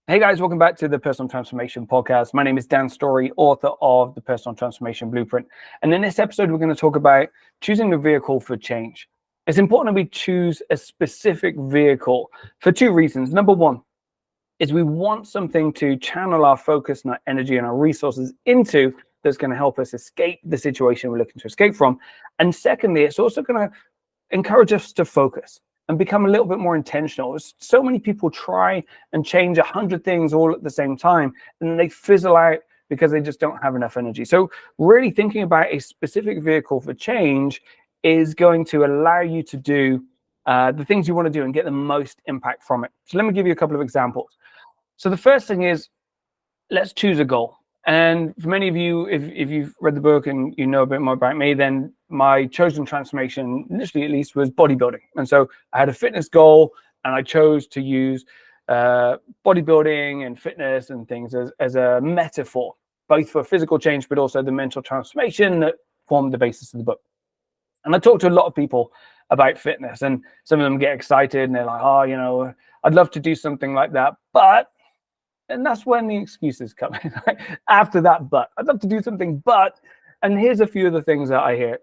Hey guys, welcome back to the Personal Transformation Podcast. My name is Dan Storey, author of the Personal Transformation Blueprint. And in this episode, we're going to talk about choosing a vehicle for change. It's important that we choose a specific vehicle for two reasons. Number one is we want something to channel our focus and our energy and our resources into that's going to help us escape the situation we're looking to escape from. And secondly, it's also going to encourage us to focus and become a little bit more intentional. So many people try and change 100 things all at the same time, and then they fizzle out because they just don't have enough energy. So really thinking about a specific vehicle for change is going to allow you to do the things you want to do and get the most impact from it. So let me give you a couple of examples. So the first thing is, let's choose a goal. And for many of you, if you've read the book and you know a bit more about me, then my chosen transformation, initially at least, was bodybuilding. And so I had a fitness goal, and I chose to use bodybuilding and fitness and things as a metaphor, both for physical change, but also the mental transformation that formed the basis of the book. And I talked to a lot of people about fitness, and some of them get excited and they're like, oh, I'd love to do something like that, but... And that's when the excuses come in. After that, but I'd love to do something, but, and here's a few of the things that I hear.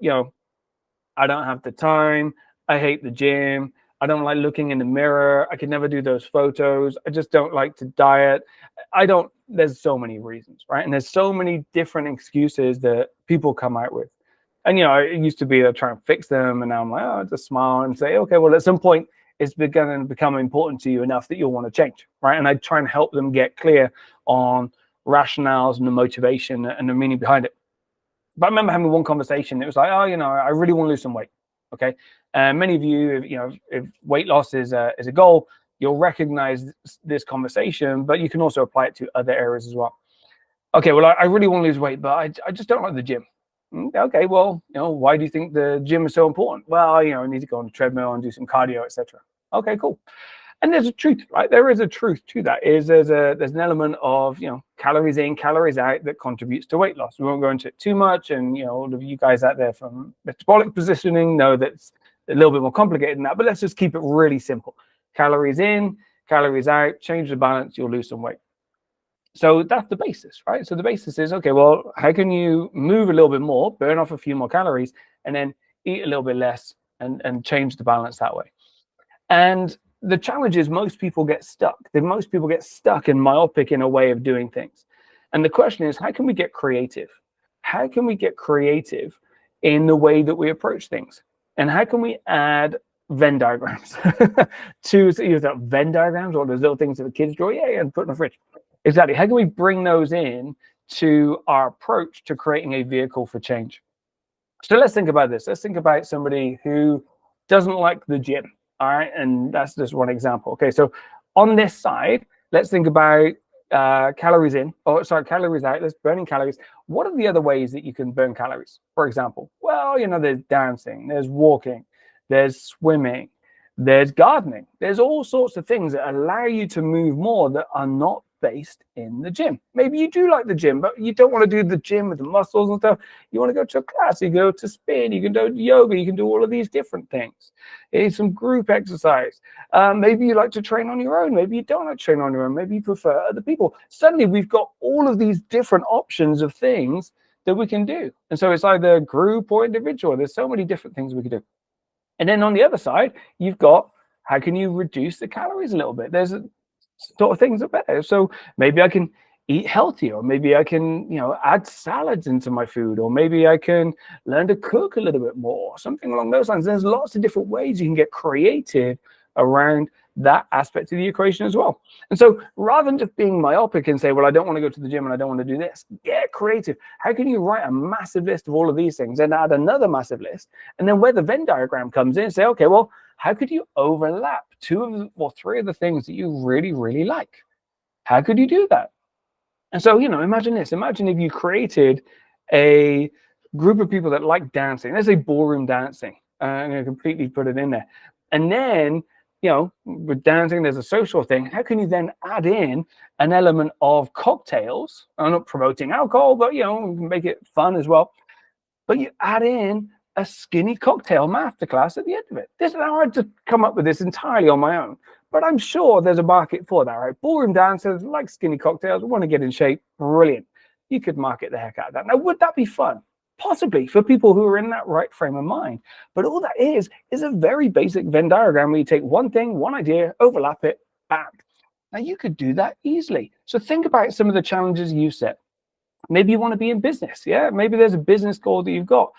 I don't have the time. I hate the gym. I don't like looking in the mirror. I could never do those photos. I just don't like to diet. There's so many reasons, right? And there's so many different excuses that people come out with. And, it used to be to try and fix them. And now I'm like, oh, just smile and say, okay, well, at some point, it's going to become important to you enough that you'll want to change, right? And I try and help them get clear on rationales and the motivation and the meaning behind it. But I remember having one conversation. It was like, I really want to lose some weight, okay? And many of you, if weight loss is a goal, you'll recognize this conversation, but you can also apply it to other areas as well. Okay, well, I really want to lose weight, but I just don't like the gym. Okay, well, why do you think the gym is so important? Well, I need to go on the treadmill and do some cardio, etc. Okay, cool. And there's a truth, right? There is a truth to that. There's an element of calories in, calories out that contributes to weight loss. We won't go into it too much, and all of you guys out there from metabolic positioning know that's a little bit more complicated than that. But let's just keep it really simple. Calories in, calories out. Change the balance, you'll lose some weight. So that's the basis, right? So the basis is, okay, well, how can you move a little bit more, burn off a few more calories, and then eat a little bit less and change the balance that way? And the challenge is most people get stuck. Most people get stuck and myopic in a way of doing things. And the question is, how can we get creative? How can we get creative in the way that we approach things? And how can we add Venn diagrams to either Venn diagrams or those little things that the kids draw, and put in the fridge? Exactly. How can we bring those in to our approach to creating a vehicle for change? So let's think about this. Let's think about somebody who doesn't like the gym. All right. And that's just one example. Okay. So on this side, let's think about calories in, calories out. Let's burning calories. What are the other ways that you can burn calories? For example, well, there's dancing, there's walking, there's swimming, there's gardening. There's all sorts of things that allow you to move more that are not based in the gym. Maybe you do like the gym, but you don't want to do the gym with the muscles and stuff. You want to go to a class, you go to spin, you can do yoga, you can do all of these different things. It's some group exercise. Maybe you like to train on your own. Maybe you don't like to train on your own. Maybe you prefer other people. Suddenly we've got all of these different options of things that we can do. And so it's either group or individual. There's so many different things we can do. And then on the other side, you've got, how can you reduce the calories a little bit? There's sort of things are better. So maybe I can eat healthier, or maybe I can, add salads into my food, or maybe I can learn to cook a little bit more, something along those lines. There's lots of different ways you can get creative around that aspect of the equation as well. And so rather than just being myopic and say, well, I don't want to go to the gym and I don't want to do this, get creative. How can you write a massive list of all of these things and add another massive list? And then where the Venn diagram comes in, say, okay, well, how could you overlap three of the things that you really, really like? How could you do that? And so, imagine this. Imagine if you created a group of people that like dancing. Let's say ballroom dancing. I'm going to completely put it in there. And then, with dancing, there's a social thing. How can you then add in an element of cocktails? I'm not promoting alcohol, but, make it fun as well. But you add in a skinny cocktail masterclass at the end of it. This is how I just come up with this entirely on my own. but I'm sure there's a market for that, right? Ballroom dancers like skinny cocktails, want to get in shape. Brilliant. You could market the heck out of that. Now, would that be fun? Possibly, for people who are in that right frame of mind. But all that is a very basic Venn diagram where you take one thing, one idea, overlap it, bam. Now, you could do that easily. So think about some of the challenges you set. Maybe you want to be in business. Yeah, maybe there's a business goal that you've got.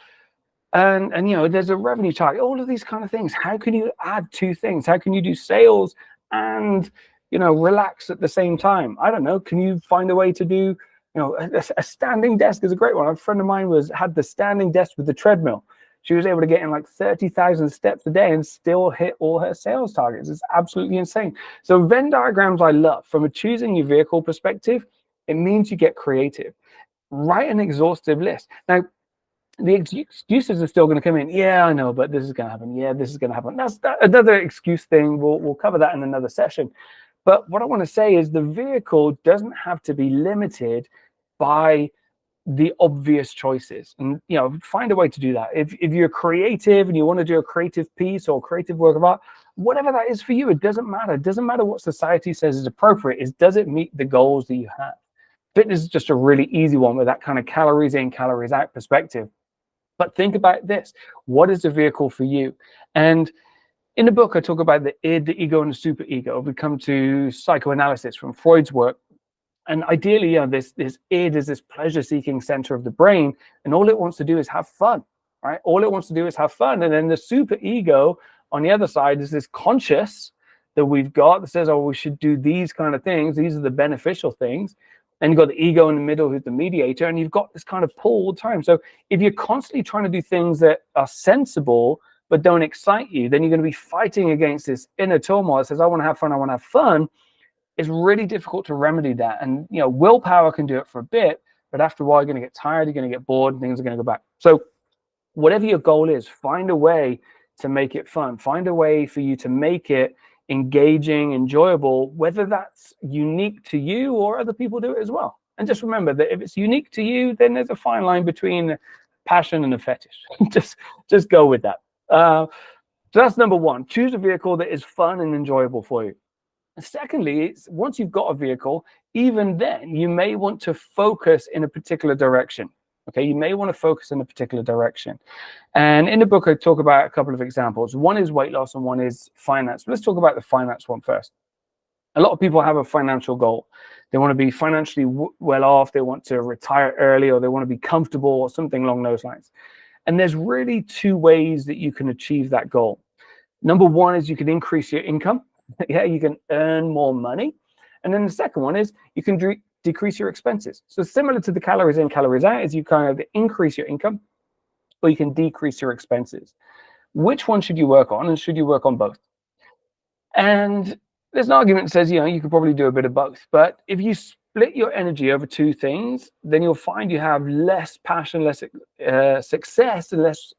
And there's a revenue target, all of these kind of things. How can you add two things? How can you do sales and relax at the same time? I don't know. Can you find a way to do a standing desk is a great one. A friend of mine had the standing desk with the treadmill. She was able to get in like 30,000 steps a day and still hit all her sales targets. It's absolutely insane. So Venn diagrams I love. From a choosing your vehicle perspective, it means you get creative. Write an exhaustive list. Now, the excuses are still going to come in. Yeah, I know, but this is going to happen. Yeah, this is going to happen. That's another excuse thing. We'll cover that in another session. But what I want to say is the vehicle doesn't have to be limited by the obvious choices. And, find a way to do that. If you're creative and you want to do a creative piece or creative work of art, whatever that is for you, it doesn't matter. It doesn't matter what society says is appropriate. Does it meet the goals that you have? Fitness is just a really easy one with that kind of calories in, calories out perspective. But think about this. What is a vehicle for you? And in the book, I talk about the id, the ego, and the superego. We come to psychoanalysis from Freud's work. And ideally, this id is this pleasure-seeking center of the brain, and all it wants to do is have fun, right? All it wants to do is have fun. And then the superego on the other side is this conscious that we've got that says, oh, we should do these kind of things. These are the beneficial things. And you've got the ego in the middle who's the mediator, and you've got this kind of pull all the time. So if you're constantly trying to do things that are sensible but don't excite you, then you're going to be fighting against this inner turmoil that says, I want to have fun, I want to have fun. It's really difficult to remedy that. And, willpower can do it for a bit, but after a while, you're going to get tired, you're going to get bored, and things are going to go back. So whatever your goal is, find a way to make it fun. Find a way for you to make it engaging, enjoyable, whether that's unique to you or other people do it as well. And just remember that if it's unique to you, then there's a fine line between passion and a fetish. just go with that. So that's number one. Choose a vehicle that is fun and enjoyable for you. And secondly, once you've got a vehicle, even then, you may want to focus in a particular direction. Okay, you may want to focus in a particular direction. And in the book, I talk about a couple of examples. One is weight loss and one is finance. Let's talk about the finance one first. A lot of people have a financial goal. They want to be financially well off. They want to retire early, or they want to be comfortable, or something along those lines. And there's really two ways that you can achieve that goal. Number one is you can increase your income. Yeah, you can earn more money. And then the second one is you can decrease your expenses. So similar to the calories in, calories out, is you kind of increase your income, or you can decrease your expenses. Which one should you work on, and should you work on both? And there's an argument that says, you could probably do a bit of both. But if you split your energy over two things, then you'll find you have less passion, less success, and less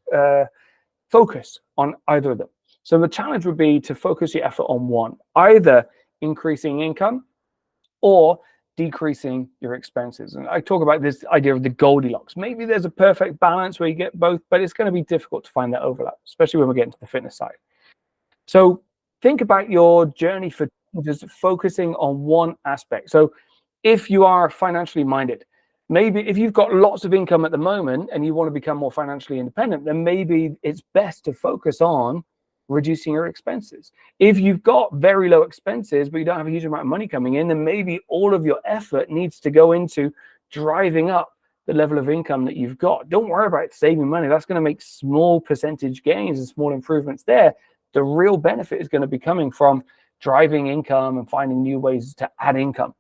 focus on either of them. So the challenge would be to focus your effort on one, either increasing income or decreasing your expenses. And I talk about this idea of the Goldilocks. Maybe there's a perfect balance where you get both, but it's going to be difficult to find that overlap, especially when we get into the fitness side. So think about your journey for just focusing on one aspect. So if you are financially minded, maybe if you've got lots of income at the moment and you want to become more financially independent, then maybe it's best to focus on reducing your expenses. If you've got very low expenses, but you don't have a huge amount of money coming in, then maybe all of your effort needs to go into driving up the level of income that you've got. Don't worry about saving money. That's going to make small percentage gains and small improvements there. The real benefit is going to be coming from driving income and finding new ways to add income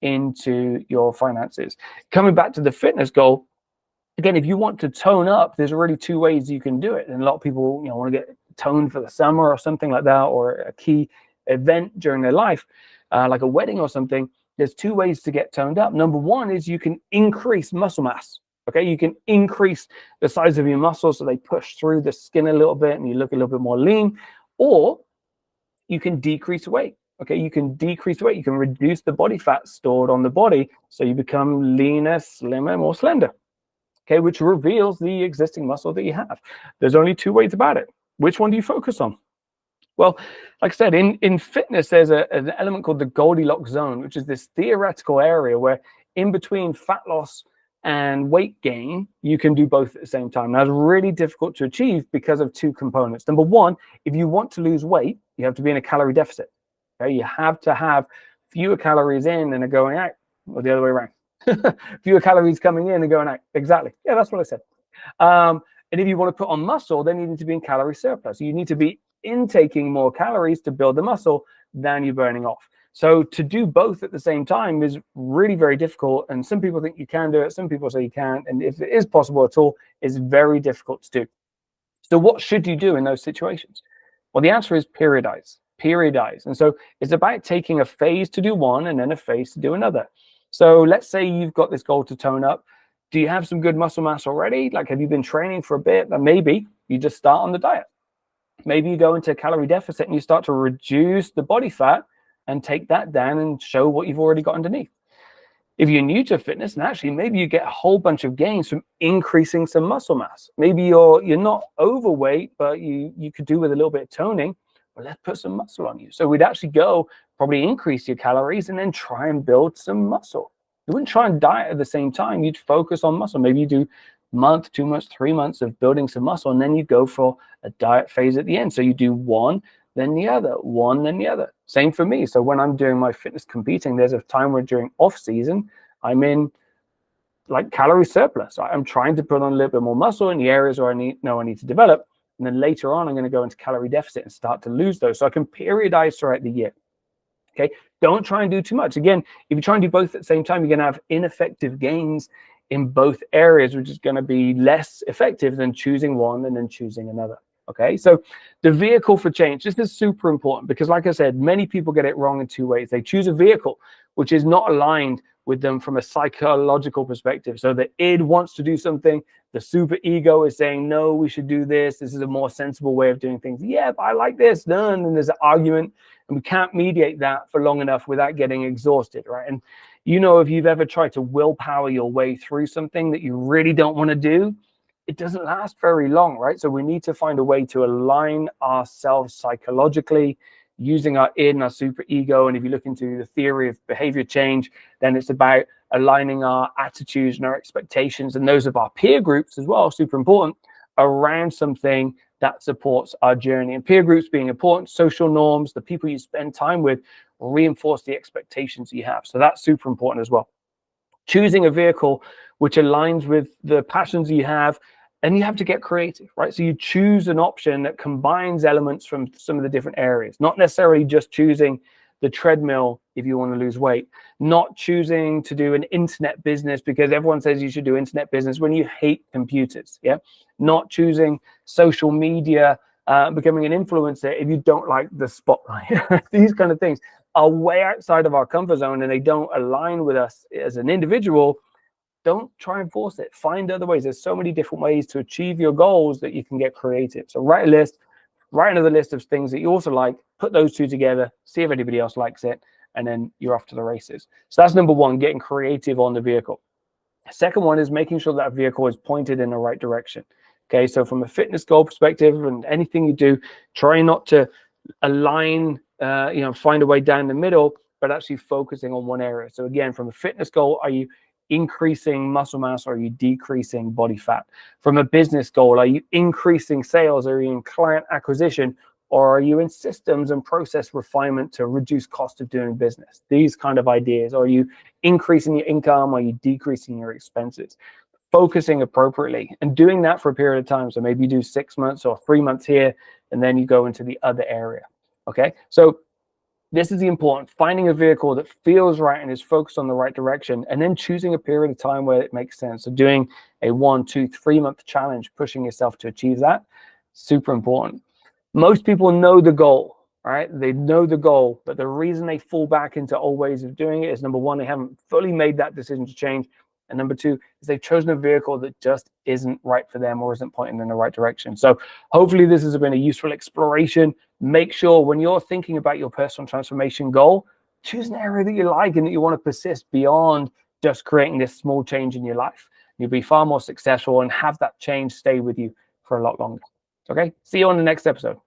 into your finances. Coming back to the fitness goal, again, if you want to tone up, there's really two ways you can do it. And a lot of people, want to get toned for the summer or something like that, or a key event during their life, like a wedding or something. There's two ways to get toned up. Number one is you can increase muscle mass. Okay, you can increase the size of your muscles so they push through the skin a little bit and you look a little bit more lean, or you can decrease weight. Okay, you can decrease weight. You can reduce the body fat stored on the body so you become leaner, slimmer, more slender. Okay, which reveals the existing muscle that you have. There's only two ways about it. Which one do you focus on? Well, like I said, in fitness, there's an element called the Goldilocks zone, which is this theoretical area where in between fat loss and weight gain, you can do both at the same time. Now, it's really difficult to achieve because of two components. Number one, if you want to lose weight, you have to be in a calorie deficit. Okay, you have to have fewer calories in than are going out, or the other way around. Fewer calories coming in and going out. Exactly. Yeah, that's what I said. And if you want to put on muscle, then you need to be in calorie surplus. You need to be intaking more calories to build the muscle than you're burning off. So to do both at the same time is really very difficult. And some people think you can do it. Some people say you can't. And if it is possible at all, it's very difficult to do. So what should you do in those situations? Well, the answer is periodize. Periodize. And so it's about taking a phase to do one and then a phase to do another. So let's say you've got this goal to tone up. Do you have some good muscle mass already? Like, have you been training for a bit? Then maybe you just start on the diet. Maybe you go into a calorie deficit and you start to reduce the body fat and take that down and show what you've already got underneath. If you're new to fitness, and actually maybe you get a whole bunch of gains from increasing some muscle mass. Maybe you're not overweight, but you could do with a little bit of toning. Well, let's put some muscle on you. So we'd actually go probably increase your calories and then try and build some muscle. You wouldn't try and diet at the same time. You'd focus on muscle. Maybe you do month, 2 months, 3 months of building some muscle, and then you go for a diet phase at the end. So you do one, then the other, one, then the other. Same for me. So when I'm doing my fitness competing, there's a time where during off season, I'm in like calorie surplus. I'm trying to put on a little bit more muscle in the areas where I need to develop. And then later on, I'm going to go into calorie deficit and start to lose those. So I can periodize throughout the year. Okay, don't try and do too much. Again, if you try and do both at the same time, you're going to have ineffective gains in both areas, which is going to be less effective than choosing one and then choosing another. Okay, so the vehicle for change, this is super important because, like I said, many people get it wrong in two ways. They choose a vehicle which is not aligned with them from a psychological perspective. So the id wants to do something, the super ego is saying, no, we should do this. This is a more sensible way of doing things. Yeah, but I like this. No, and there's an argument, and we can't mediate that for long enough without getting exhausted, right? And if you've ever tried to willpower your way through something that you really don't want to do, it doesn't last very long, right? So we need to find a way to align ourselves psychologically using our id and our super ego. And if you look into the theory of behavior change, then it's about aligning our attitudes and our expectations and those of our peer groups as well, super important, around something that supports our journey. And peer groups being important, social norms, the people you spend time with will reinforce the expectations you have. So that's super important as well. Choosing a vehicle which aligns with the passions you have, and you have to get creative, right? So you choose an option that combines elements from some of the different areas, not necessarily just choosing the treadmill if you want to lose weight, not choosing to do an internet business because everyone says you should do internet business when you hate computers, yeah? Not choosing social media, becoming an influencer if you don't like the spotlight. These kind of things are way outside of our comfort zone and they don't align with us as an individual. Don't try and force it. Find other ways. There's so many different ways to achieve your goals that you can get creative. So write a list, write another list of things that you also like, put those two together, see if anybody else likes it, and then you're off to the races. So that's number one, getting creative on the vehicle. Second one is making sure that vehicle is pointed in the right direction. Okay, so from a fitness goal perspective and anything you do, try not to align, find a way down the middle, but actually focusing on one area. So again, from a fitness goal, are you increasing muscle mass or are you decreasing body fat? From a business goal, are you increasing sales? Are you in client acquisition? Or are you in systems and process refinement to reduce cost of doing business? These kind of ideas. Are you increasing your income? Are you decreasing your expenses? Focusing appropriately and doing that for a period of time. So maybe you do 6 months or 3 months here, and then you go into the other area. Okay, so this is the important, finding a vehicle that feels right and is focused on the right direction, and then choosing a period of time where it makes sense. So doing a 1, 2, 3 month challenge, pushing yourself to achieve that, super important. Most people know the goal, right? They know the goal, but the reason they fall back into old ways of doing it is, number one, they haven't fully made that decision to change. And number two is they've chosen a vehicle that just isn't right for them or isn't pointing in the right direction. So hopefully this has been a useful exploration. Make sure when you're thinking about your personal transformation goal, choose an area that you like and that you want to persist beyond just creating this small change in your life. You'll be far more successful and have that change stay with you for a lot longer. Okay, see you on the next episode.